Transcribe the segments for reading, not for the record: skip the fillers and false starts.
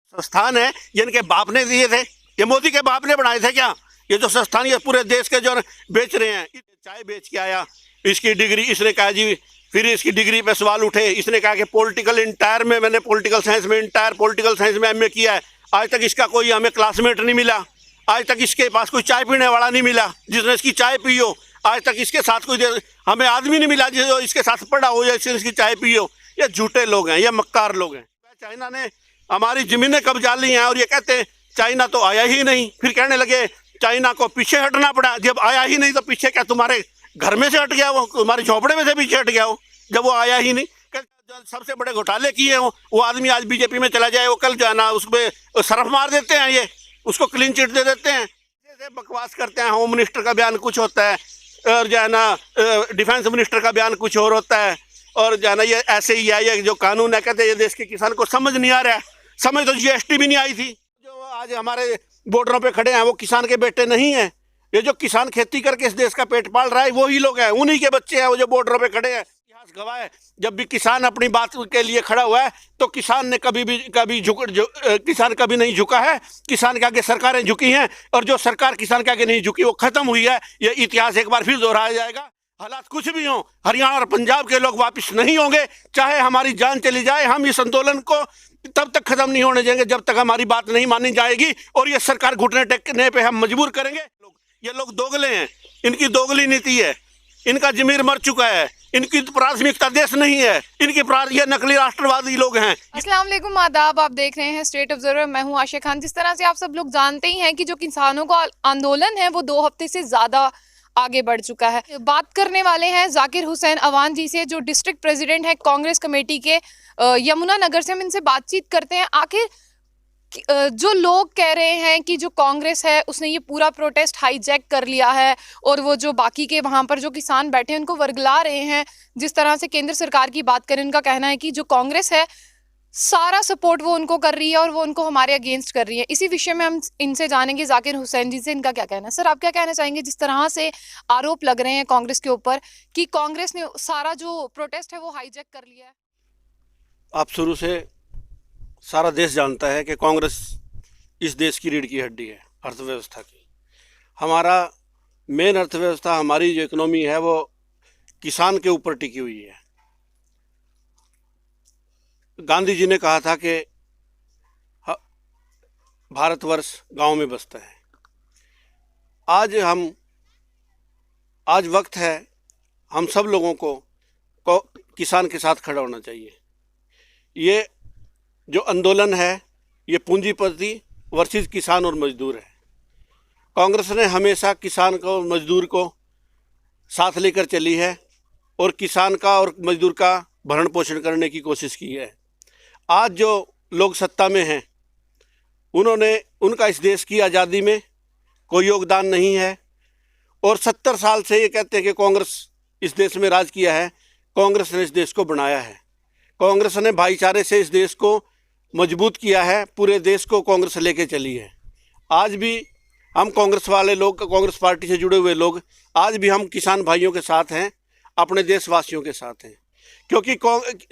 संस्थान है ये इनके बाप ने दिए थे, ये मोदी के बाप ने बनाए थे क्या? ये जो संस्थान ये पूरे देश के जो बेच रहे हैं, चाय बेच के आया, इसकी डिग्री इसने कहा जी, फिर इसकी डिग्री पे सवाल उठे, इसने कहा कि पॉलिटिकल इंटायर में मैंने पॉलिटिकल साइंस में इंटायर पॉलिटिकल साइंस में एमए किया है। आज तक इसका कोई हमें क्लासमेट नहीं मिला, आज तक इसके पास कोई चाय पीने वाला नहीं मिला जिसने इसकी चाय पी हो। आज तक इसके साथ कोई हमें आदमी नहीं मिला जो इसके साथ पढ़ा हो या इसकी चाय पी हो। ये झूठे लोग हैं, ये मक्कार लोग हैं। चाइना ने हमारी ज़मीनें कब्जा ली हैं और ये कहते हैं चाइना तो आया ही नहीं। फिर कहने लगे चाइना को पीछे हटना पड़ा, जब आया ही नहीं तो पीछे क्या तुम्हारे घर में से हट गया वो, तुम्हारे झोपड़े में से पीछे हट गया हो जब वो आया ही नहीं। सबसे बड़े घोटाले किए हो वो आदमी आज बीजेपी में चला जाए, वो कल जो है ना उसमें सरफ मार देते हैं, ये उसको क्लीन चिट दे देते हैं। जैसे बकवास करते हैं, होम मिनिस्टर का बयान कुछ होता है और जो है ना डिफेंस मिनिस्टर का बयान कुछ और होता है, और जो है ना ये ऐसे ही है। ये जो कानून है कहते हैं ये देश के किसान को समझ नहीं आ रहा है। समझ तो जीएसटी भी नहीं आई थी। जो आज हमारे बॉर्डरों पे खड़े हैं वो किसान के बेटे नहीं हैं। ये जो किसान खेती करके इस देश का पेट पाल रहा है वही लोग हैं, उन्हीं के बच्चे हैं वो जो बॉर्डरों पे खड़े हैं। इतिहास गवाह है, जब भी किसान अपनी बात के लिए खड़ा हुआ है तो किसान ने किसान कभी नहीं झुका है। किसान के आगे सरकारें झुकी हैं, और जो सरकार किसान के आगे नहीं झुकी वो खत्म हुई है। ये इतिहास एक बार फिर दोहराया जाएगा। हालात कुछ भी हों, हरियाणा और पंजाब के लोग वापस नहीं होंगे, चाहे हमारी जान चली जाए। हम इस आंदोलन को तब तक खत्म नहीं होने देंगे जब तक हमारी बात नहीं मानी जाएगी, और ये सरकार घुटने टेकने पे हम मजबूर करेंगे। ये लोग दोगले हैं, इनकी दोगली नीति है, इनका जमीर मर चुका है, इनकी प्राथमिकता देश नहीं है, ये नकली राष्ट्रवादी लोग हैं। अस्सलाम वालेकुम, आदाब। आप देख रहे हैं स्टेट ऑब्जर्वर, मैं हूं आशिया खान। जिस तरह से आप सब लोग जानते ही हैं कि जो किसानों का आंदोलन है वो 2 हफ्ते से ज़्यादा आगे बढ़ चुका है। बात करने वाले हैं जाकिर हुसैन अवान जी से, जो डिस्ट्रिक्ट प्रेसिडेंट है कांग्रेस कमेटी के यमुनानगर से। हम इनसे बातचीत करते हैं। आखिर जो लोग कह रहे हैं कि जो कांग्रेस है उसने ये पूरा प्रोटेस्ट हाईजैक कर लिया है, और वो जो बाकी के वहाँ पर जो किसान बैठे हैं उनको वर्गला रहे हैं। जिस तरह से केंद्र सरकार की बात करें, उनका कहना है कि जो कांग्रेस है सारा सपोर्ट वो उनको कर रही है और वो उनको हमारे अगेंस्ट कर रही है। इसी विषय में हम इनसे जानेंगे, जाकिर हुसैन जी से, इनका क्या कहना है। सर, आप क्या कहना चाहेंगे जिस तरह से आरोप लग रहे हैं कांग्रेस के ऊपर कि कांग्रेस ने सारा जो प्रोटेस्ट है वो हाईजैक कर लिया है? आप शुरू से सारा देश जानता है कि कांग्रेस इस देश की रीढ़ की हड्डी है, अर्थव्यवस्था की। हमारा मेन अर्थव्यवस्था, हमारी जो इकोनॉमी है वो किसान के ऊपर टिकी हुई है। गांधी जी ने कहा था कि भारतवर्ष गांव में बसता है। आज वक्त है हम सब लोगों को किसान के साथ खड़ा होना चाहिए। ये जो आंदोलन है ये पूंजीपति वर्सेस किसान और मजदूर है। कांग्रेस ने हमेशा किसान को, मजदूर को साथ लेकर चली है और किसान का और मजदूर का भरण पोषण करने की कोशिश की है। आज जो लोग सत्ता में हैं उनका इस देश की आज़ादी में कोई योगदान नहीं है, और 70 साल से ये कहते हैं कि कांग्रेस इस देश में राज किया है। कांग्रेस ने इस देश को बनाया है, कांग्रेस ने भाईचारे से इस देश को मजबूत किया है, पूरे देश को कांग्रेस लेके चली है। आज भी हम कांग्रेस वाले लोग, कांग्रेस पार्टी से जुड़े हुए लोग, आज भी हम किसान भाइयों के साथ हैं, अपने देशवासियों के साथ हैं। क्योंकि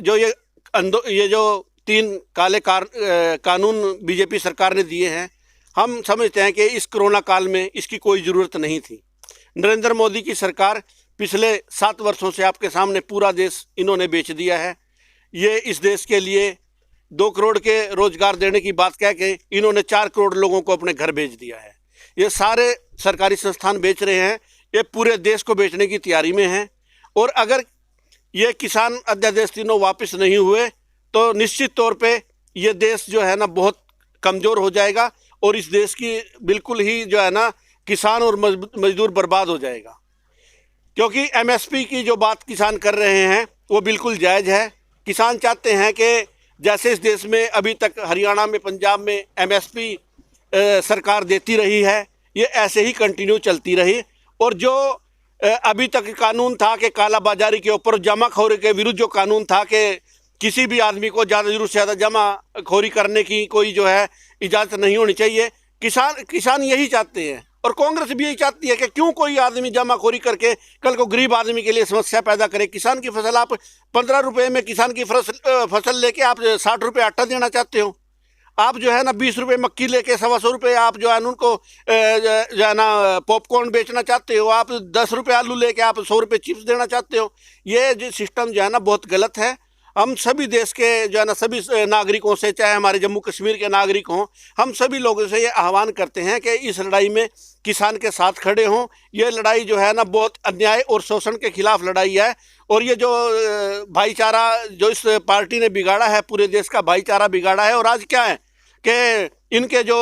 जो ये जो 3 काले कानून बीजेपी सरकार ने दिए हैं, हम समझते हैं कि इस कोरोना काल में इसकी कोई ज़रूरत नहीं थी। नरेंद्र मोदी की सरकार पिछले 7 वर्षों से आपके सामने पूरा देश इन्होंने बेच दिया है। ये इस देश के लिए 2 करोड़ के रोजगार देने की बात कह के इन्होंने 4 करोड़ लोगों को अपने घर भेज दिया है। ये सारे सरकारी संस्थान बेच रहे हैं, ये पूरे देश को बेचने की तैयारी में हैं। और अगर ये किसान अध्यादेश तीनों वापस नहीं हुए तो निश्चित तौर पे ये देश जो है ना बहुत कमज़ोर हो जाएगा, और इस देश की बिल्कुल ही जो है ना किसान और मजदूर बर्बाद हो जाएगा। क्योंकि एमएसपी की जो बात किसान कर रहे हैं वो बिल्कुल जायज़ है। किसान चाहते हैं कि जैसे इस देश में अभी तक हरियाणा में, पंजाब में एमएसपी सरकार देती रही है, ये ऐसे ही कंटिन्यू चलती रही। और जो अभी तक कानून था कि काला बाजारी के ऊपर, जमाखोरी के विरुद्ध जो कानून था कि किसी भी आदमी को ज़्यादा जरूरत से ज़्यादा जमाखोरी करने की कोई जो है इजाज़त नहीं होनी चाहिए, किसान यही चाहते हैं। और कांग्रेस भी यही चाहती है कि क्यों कोई आदमी जमाखोरी करके कल को गरीब आदमी के लिए समस्या पैदा करे। किसान की फसल आप 15 रुपये में किसान की फसल लेके आप 60 रुपये आटा देना चाहते हो। आप जो है ना 20 रुपये मक्की लेके 125 रुपये आप जो है ना उनको जो है ना पॉपकॉर्न बेचना चाहते हो, आप 10 रुपये आलू लेके आप 100 रुपये चिप्स देना चाहते हो। ये जो सिस्टम जो है ना बहुत गलत है। हम सभी देश के जो है ना सभी नागरिकों से, चाहे हमारे जम्मू कश्मीर के नागरिक हों, हम सभी लोगों से ये आह्वान करते हैं कि इस लड़ाई में किसान के साथ खड़े हों। ये लड़ाई जो है ना बहुत अन्याय और शोषण के खिलाफ लड़ाई है। और ये जो भाईचारा जो इस पार्टी ने बिगाड़ा है, पूरे देश का भाईचारा बिगाड़ा है। और आज क्या है कि इनके जो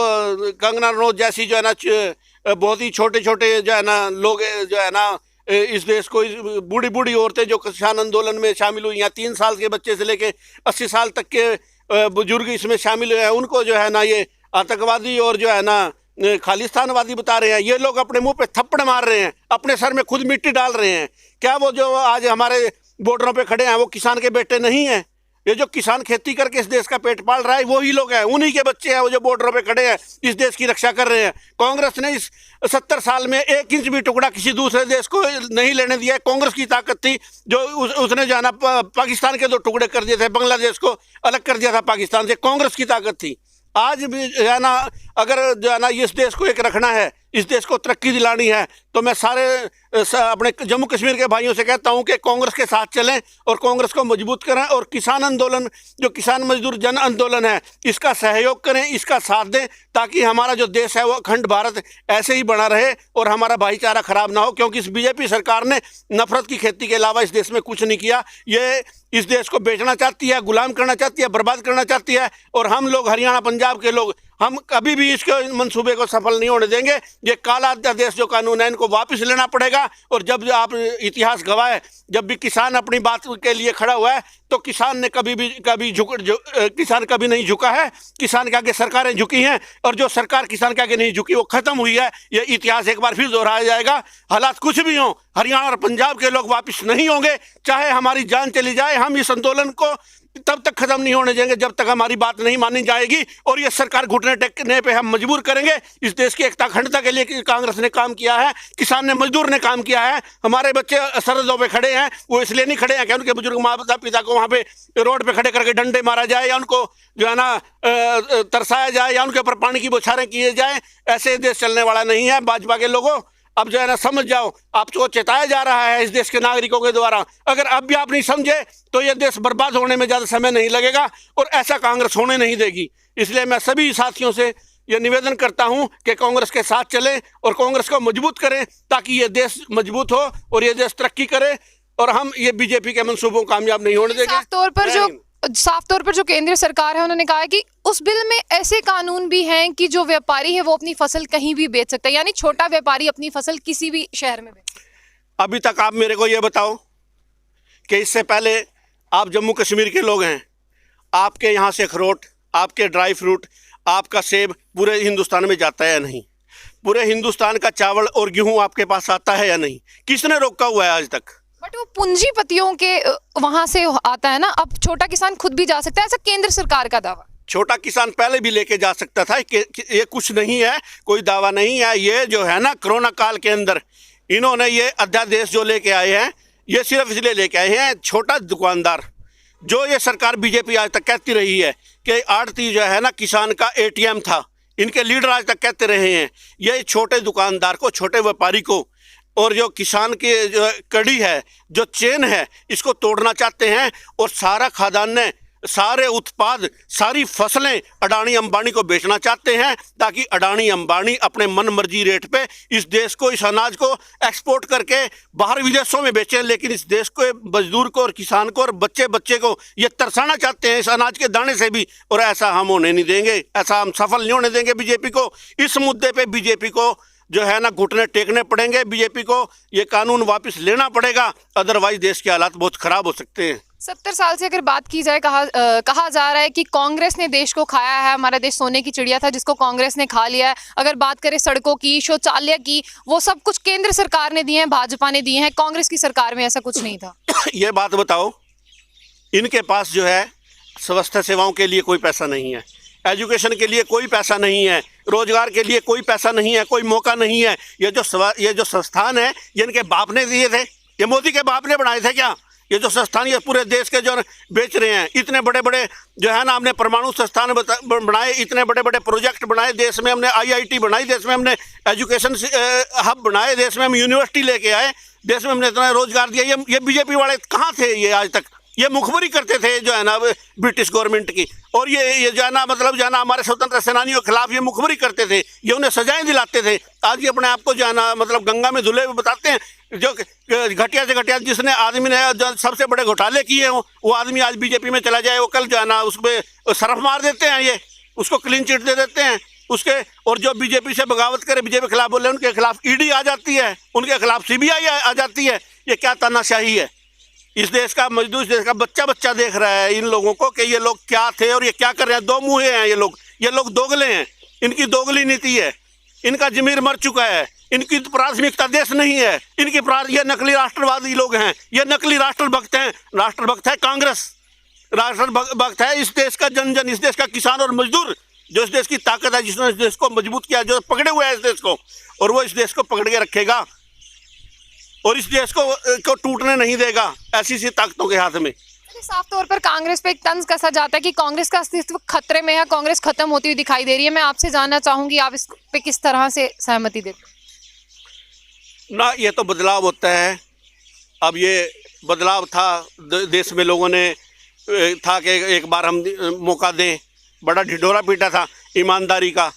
कंगना रनौत जैसी जो है ना बहुत ही छोटे छोटे जो है ना लोग जो है ना इस देश को, बूढ़ी बूढ़ी औरतें जो किसान आंदोलन में शामिल हुई हैं, 3 साल के बच्चे से लेके 80 साल तक के बुजुर्ग इसमें शामिल हुए हैं, उनको जो है ना ये आतंकवादी और जो है ना खालिस्तानवादी बता रहे हैं। ये लोग अपने मुंह पे थप्पड़ मार रहे हैं, अपने सर में खुद मिट्टी डाल रहे हैं। क्या वो जो आज हमारे बॉर्डरों पे खड़े हैं वो किसान के बेटे नहीं हैं? ये जो किसान खेती करके इस देश का पेट पाल रहा है वही लोग हैं, उन्हीं के बच्चे हैं वो जो बॉर्डरों पे खड़े हैं, इस देश की रक्षा कर रहे हैं। कांग्रेस ने इस 70 साल में 1 इंच भी टुकड़ा किसी दूसरे देश को नहीं लेने दिया है। कांग्रेस की ताकत थी जो उसने जो है ना पाकिस्तान के 2 टुकड़े कर दिए थे, बांग्लादेश को अलग कर दिया था पाकिस्तान से, कांग्रेस की ताकत थी। आज भी जो है ना अगर जो है ना इस देश को एक रखना है, इस देश को तरक्की दिलानी है, तो मैं सारे अपने जम्मू कश्मीर के भाइयों से कहता हूं कि कांग्रेस के साथ चलें और कांग्रेस को मजबूत करें। और किसान आंदोलन जो किसान मजदूर जन आंदोलन है इसका सहयोग करें, इसका साथ दें, ताकि हमारा जो देश है वो अखंड भारत ऐसे ही बना रहे और हमारा भाईचारा खराब ना हो। क्योंकि इस बीजेपी सरकार ने नफरत की खेती के अलावा इस देश में कुछ नहीं किया। ये इस देश को बेचना चाहती है, गुलाम करना चाहती है, बर्बाद करना चाहती है। और हम लोग हरियाणा पंजाब के लोग हम कभी भी इसके मंसूबे को सफल नहीं होने देंगे। ये काला अध्यादेश जो कानून है इनको वापस लेना पड़ेगा। और जब आप इतिहास गवाह है, जब भी किसान अपनी बात के लिए खड़ा हुआ है तो किसान ने किसान कभी नहीं झुका है। किसान के आगे सरकारें झुकी हैं और जो सरकार किसान के आगे नहीं झुकी वो खत्म हुई है। ये इतिहास एक बार फिर दोहराया जाएगा। हालात कुछ भी हों, हरियाणा और पंजाब के लोग वापस नहीं होंगे, चाहे हमारी जान चली जाए। हम इस आंदोलन को तब तक खत्म नहीं होने देंगे जब तक हमारी बात नहीं मानी जाएगी। और ये सरकार घुटने टेकने पे हम मजबूर करेंगे। इस देश की एकता अखंडता के लिए कांग्रेस ने काम किया है, किसान ने मजदूर ने काम किया है। हमारे बच्चे सरहदों पे खड़े हैं, वो इसलिए नहीं खड़े हैं कि उनके बुजुर्ग माता पिता को वहाँ पे रोड पे खड़े करके डंडे मारा जाए या उनको जो है ना तरसाया जाए या उनके ऊपर पानी की बौछारें किए जाए। ऐसे देश चलने वाला नहीं है। भाजपा के लोगों, अब जो है ना समझ जाओ, आपको चेताया जा रहा है इस देश के नागरिकों के द्वारा। अगर अब भी आप नहीं समझे तो ये देश बर्बाद होने में ज़्यादा समय नहीं लगेगा और ऐसा कांग्रेस होने नहीं देगी। इसलिए मैं सभी साथियों से ये निवेदन करता हूं कि कांग्रेस के साथ चलें और कांग्रेस को मजबूत करें ताकि ये देश मजबूत हो और ये देश तरक्की करे और हम ये बीजेपी के मंसूबों को कामयाब नहीं होने देंगे। साफ तौर पर जो केंद्र सरकार है उन्होंने कहा है कि उस बिल में ऐसे कानून भी हैं कि जो व्यापारी है वो अपनी फसल कहीं भी बेच सकता है, यानी छोटा व्यापारी अपनी फसल किसी भी शहर में बेच। अभी तक आप मेरे को ये बताओ कि इससे पहले आप जम्मू कश्मीर के लोग हैं, आपके यहाँ से अखरोट, आपके ड्राई फ्रूट, आपका सेब पूरे हिंदुस्तान में जाता है या नहीं? पूरे हिंदुस्तान का चावल और गेहूँ आपके पास आता है या नहीं? किसने रोका हुआ है आज तक? बट वो पूंजीपतियों के वहां से आता है ना। अब छोटा किसान खुद भी जा सकता है, ऐसा केंद्र सरकार का दावा। छोटा किसान पहले भी लेके जा सकता था, ये कुछ नहीं है, कोई दावा नहीं है। ये जो है ना कोरोना काल के अंदर इन्होंने ये अध्यादेश जो लेके आए हैं, ये सिर्फ इसलिए लेके आए हैं छोटा दुकानदार, जो ये सरकार बीजेपी आज तक कहती रही है कि आड़ती जो है ना किसान का ATM था, इनके लीडर आज तक कहते रहे हैं। ये छोटे दुकानदार को, छोटे व्यापारी को और जो किसान की जो कड़ी है, जो चेन है, इसको तोड़ना चाहते हैं। और सारा खाद्यान्न, सारे उत्पाद, सारी फसलें अडानी अंबानी को बेचना चाहते हैं ताकि अडानी अंबानी अपने मन मर्जी रेट पे इस देश को, इस अनाज को एक्सपोर्ट करके बाहर विदेशों में बेचें। लेकिन इस देश को, मजदूर को और किसान को और बच्चे बच्चे को ये तरसाना चाहते हैं इस अनाज के दाने से भी। और ऐसा हम होने नहीं देंगे, ऐसा हम सफल नहीं होने देंगे बीजेपी को। इस मुद्दे पे बीजेपी को जो है ना घुटने टेकने पड़ेंगे। बीजेपी को ये कानून वापस लेना पड़ेगा, अदरवाइज देश के हालात बहुत खराब हो सकते हैं। 70 साल से अगर बात की जाए, कहा जा रहा है कि कांग्रेस ने देश को खाया है, हमारा देश सोने की चिड़िया था जिसको कांग्रेस ने खा लिया है। अगर बात करें सड़कों की, शौचालय की, वो सब कुछ केंद्र सरकार ने दिए हैं, भाजपा ने दिए हैं, कांग्रेस की सरकार में ऐसा कुछ नहीं था। ये बात बताओ, इनके पास जो है स्वास्थ्य सेवाओं के लिए कोई पैसा नहीं है, एजुकेशन के लिए कोई पैसा नहीं है, रोजगार के लिए कोई पैसा नहीं है, कोई मौका नहीं है। ये जो संस्थान है ये इनके बाप ने दिए थे, ये मोदी के बाप ने बनाए थे क्या? ये जो संस्थान ये पूरे देश के जो बेच रहे हैं, इतने बड़े बड़े जो है ना हमने परमाणु संस्थान बनाए, इतने बड़े बड़े प्रोजेक्ट बनाए, देश में हमने IIT बनाई, देश में हमने एजुकेशन हब बनाए, देश में हम यूनिवर्सिटी लेके आए, देश में हमने इतना रोजगार दिया। ये बीजेपी वाले कहाँ थे? ये आज तक ये मुखबरी करते थे जो है ना ब्रिटिश गवर्नमेंट की, और ये जो है ना मतलब जो है ना हमारे स्वतंत्र सेनानियों के खिलाफ ये मुखबरी करते थे, ये उन्हें सजाएं दिलाते थे। आज ये अपने आप को जो है ना मतलब गंगा में धुले हुए बताते हैं। जो घटिया से घटिया जिसने आदमी ने जो सबसे बड़े घोटाले किए हों वो आदमी आज बीजेपी में चला जाए, वो कल जो है ना उसमें सरफ मार देते हैं, ये उसको क्लीन चिट दे देते हैं उसके। और जो बीजेपी से बगावत करे, बीजेपी के खिलाफ बोले, उनके खिलाफ ED आ जाती है, उनके खिलाफ CBI आ जाती है। ये क्या तानाशाही है? इस देश का मजदूर, इस देश का बच्चा देख रहा है इन लोगों को कि ये लोग क्या थे और ये क्या कर रहे हैं। दो मुँहे हैं ये लोग दोगले हैं, इनकी दोगली नीति है, इनका जमीर मर चुका है, इनकी प्राथमिकता देश नहीं है, ये नकली राष्ट्रवादी लोग हैं, ये नकली राष्ट्रभक्त हैं। राष्ट्रभक्त है कांग्रेस, राष्ट्रभक्त है इस देश का जन, इस देश का किसान और मजदूर, जो इस देश की ताकत है, जिसने इस देश को मजबूत किया, जो पकड़े हुए है इस देश को, और वो इस देश को पकड़ के रखेगा और इस देश को टूटने नहीं देगा ऐसी सी ताकतों के हाथ में। साफ तौर पर कांग्रेस पे एक तंज कसा जाता है कि कांग्रेस का अस्तित्व खतरे में है, कांग्रेस खत्म होती हुई दिखाई दे रही है। मैं आपसे जानना चाहूंगी आप इस पे किस तरह से सहमति देते हैं? ना, ये तो बदलाव होता है। अब ये बदलाव था, देश में लोगों ने था कि एक बार हम मौका दें, बड़ा ढिढोरा पीटा था ईमानदारी का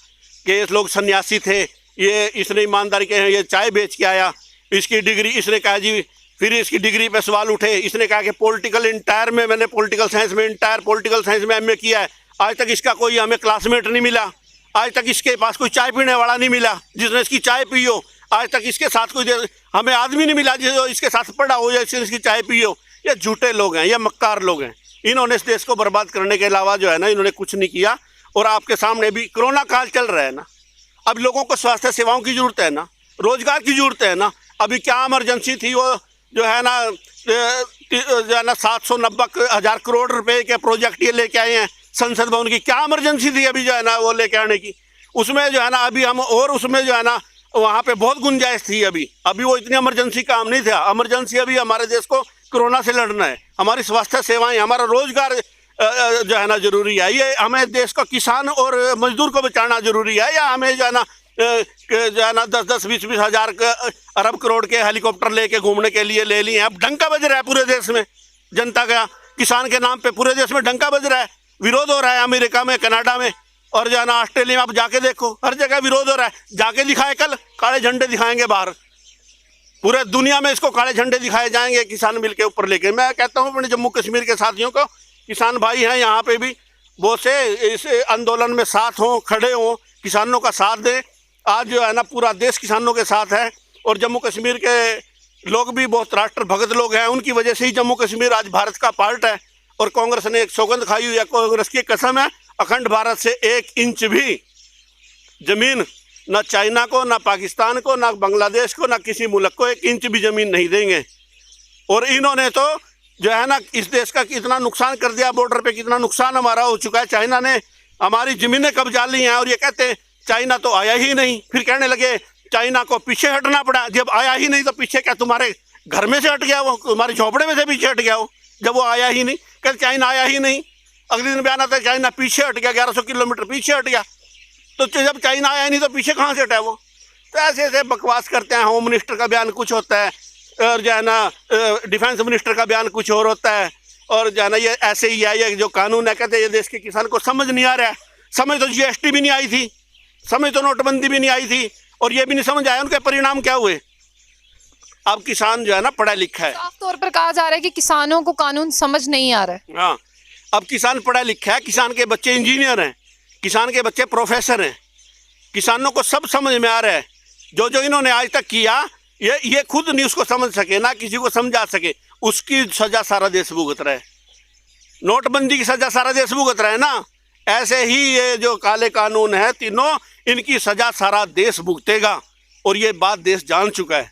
कि ये लोग सन्यासी थे, ये इसने ईमानदारी के ये चाय बेच के आया, इसकी डिग्री, इसने कहा जी, फिर इसकी डिग्री पे सवाल उठे, इसने कहा कि मैंने पॉलिटिकल साइंस में MA किया है, आज तक इसका कोई हमें क्लासमेट नहीं मिला, आज तक इसके पास कोई चाय पीने वाला नहीं मिला जिसने इसकी चाय पी हो, आज तक इसके साथ कोई हमें आदमी नहीं मिला जो इसके साथ पड़ा हो या इसकी चाय पी हो। ये झूठे लोग हैं, ये मक्कार लोग हैं। इन्होंने इस देश को बर्बाद करने के अलावा जो है ना इन्होंने कुछ नहीं किया। और आपके सामने भी कोरोना काल चल रहा है ना, अब लोगों को स्वास्थ्य सेवाओं की ज़रूरत है ना, रोजगार की ज़रूरत है ना। अभी क्या इमरजेंसी थी, वो जो है ना 790,000 करोड़ रुपए के प्रोजेक्ट ये लेके आए हैं संसद भवन की। क्या इमरजेंसी थी अभी जो है ना वो लेके आने की? उसमें जो है ना अभी हम, और उसमें जो है ना वहाँ पे बहुत गुंजाइश थी। अभी वो इतनी इमरजेंसी काम नहीं था। इमरजेंसी अभी हमारे देश को कोरोना से लड़ना है, हमारी स्वास्थ्य सेवाएं, हमारा रोजगार जो है ना जरूरी है। ये हमें देश को किसान और मजदूर को बचाना जरूरी है, या हमें जो है ना 10-10, 20-20 हज़ार अरब करोड़ के हेलीकॉप्टर लेके घूमने के लिए ले लिए हैं। अब डंका बज रहा है पूरे देश में, जनता का, किसान के नाम पे पूरे देश में डंका बज रहा है। विरोध हो रहा है अमेरिका में, कनाडा में, और जो है ना ऑस्ट्रेलिया में। आप जाके देखो, हर जगह विरोध हो रहा है। जाके दिखाए, कल काले झंडे दिखाएंगे बाहर, पूरे दुनिया में इसको काले झंडे दिखाए जाएंगे किसान मिल के ऊपर लेके। मैं कहता हूँ अपने जम्मू कश्मीर के साथियों को, किसान भाई हैं यहाँ पे भी, वो से इस आंदोलन में साथ हों, खड़े हों, किसानों का साथ दें। आज जो है ना पूरा देश किसानों के साथ है, और जम्मू कश्मीर के लोग भी बहुत राष्ट्र भगत लोग हैं। उनकी वजह से ही जम्मू कश्मीर आज भारत का पार्ट है। और कांग्रेस ने एक सौगंध खाई हुई है, कांग्रेस की कसम है, अखंड भारत से 1 इंच भी जमीन ना चाइना को, ना पाकिस्तान को, ना बांग्लादेश को, ना किसी मुल्क को 1 इंच भी जमीन नहीं देंगे। और इन्होंने तो जो है ना इस देश का कितना नुकसान कर दिया, बॉर्डर पे कितना नुकसान हमारा हो चुका है। चाइना ने हमारी ज़मीनें कब्जा ली हैं, और ये कहते हैं चाइना तो आया ही नहीं। फिर कहने लगे चाइना को पीछे हटना पड़ा। जब आया ही नहीं तो पीछे क्या तुम्हारे घर में से हट गया वो, तुम्हारे झोपड़े में से पीछे हट गया वो, जब वो आया ही नहीं। कहते चाइना आया ही नहीं, अगले दिन बयान आता है चाइना पीछे हट गया, 1100 किलोमीटर पीछे हट गया। तो जब चाइना आया ही नहीं तो पीछे कहाँ से हटा वो? तो ऐसे ऐसे बकवास करते हैं। होम मिनिस्टर का बयान कुछ होता है, और जो है ना डिफेंस मिनिस्टर का बयान कुछ और होता है, और जो है ना ये ऐसे ही है। ये जो कानून है, कहते हैं ये देश के किसान को समझ नहीं आ रहा है। समझ तो GST भी नहीं आई थी, समझ तो नोटबंदी भी नहीं आई थी, और ये भी नहीं समझ आया उनके परिणाम क्या हुए। अब किसान जो है ना पढ़ा लिखा है। साफ तौर पर कहा जा रहा है कि किसानों को कानून समझ नहीं आ रहा है। हाँ, अब किसान पढ़ा लिखा है, किसान के बच्चे इंजीनियर हैं, किसान के बच्चे प्रोफेसर हैं, किसानों को सब समझ में आ रहा है। जो जो इन्होंने आज तक किया, ये खुद नहीं उसको समझ सके, ना किसी को समझा सके, उसकी सजा सारा देश भुगत रहा है। नोटबंदी की सजा सारा देश भुगत रहा है ना। ऐसे ही ये जो काले कानून है तीनों, इनकी सजा सारा देश भुगतेगा, और ये बात देश जान चुका है।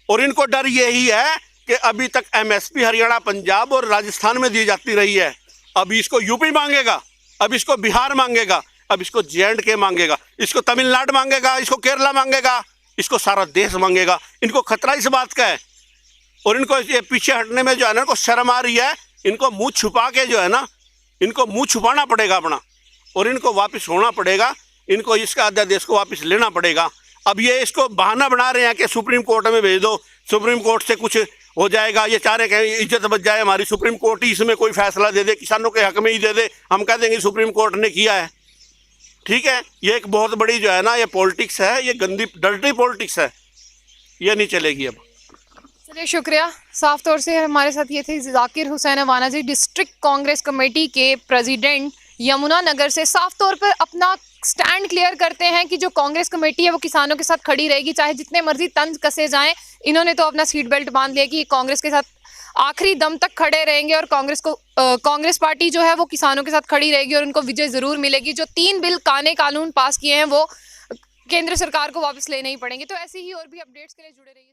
और इनको डर यही है कि अभी तक MSP हरियाणा, पंजाब और राजस्थान में दी जाती रही है, अब इसको यूपी मांगेगा, अब इसको बिहार मांगेगा, अब इसको J&K मांगेगा, इसको तमिलनाडु मांगेगा, इसको केरला मांगेगा, इसको सारा देश मांगेगा। इनको खतरा इस बात का है और इनको ये पीछे हटने में जो है ना, इनको शर्म आ रही है। इनको मुंह छुपा के जो है ना, इनको मुंह छुपाना पड़ेगा अपना, और इनको वापस होना पड़ेगा। इनको इसका अध्यादेश को वापस लेना पड़ेगा। अब ये इसको बहाना बना रहे हैं कि सुप्रीम कोर्ट में भेज दो, सुप्रीम कोर्ट से कुछ हो जाएगा। ये चाह रहे हैं कि इज्जत बच जाए हमारी, सुप्रीम कोर्ट ही इसमें कोई फैसला दे दे, किसानों के हक में ही दे दे, हम कह देंगे सुप्रीम कोर्ट ने किया है। ठीक है, ये एक बहुत बड़ी जो है ना, ये पॉलिटिक्स है, ये गंदी डर्टी पॉलिटिक्स है, ये नहीं चलेगी अब। चलिए शुक्रिया। साफ तौर से हमारे साथ ये थे जाकिर हुसैन अवाना जी, डिस्ट्रिक्ट कांग्रेस कमेटी के प्रेसिडेंट यमुनानगर से। साफ तौर पर अपना स्टैंड क्लियर करते हैं कि जो कांग्रेस कमेटी है वो किसानों के साथ खड़ी रहेगी, चाहे जितने मर्जी तंज कसे जाएं। इन्होंने तो अपना सीट बेल्ट बांध लिया कि ये कांग्रेस के साथ आखिरी दम तक खड़े रहेंगे, और कांग्रेस पार्टी जो है वो किसानों के साथ खड़ी रहेगी और उनको विजय ज़रूर मिलेगी। जो 3 बिल कानून पास किए हैं वो केंद्र सरकार को वापस लेने ही पड़ेंगे। तो ऐसी ही और भी अपडेट्स के लिए जुड़े रहिए।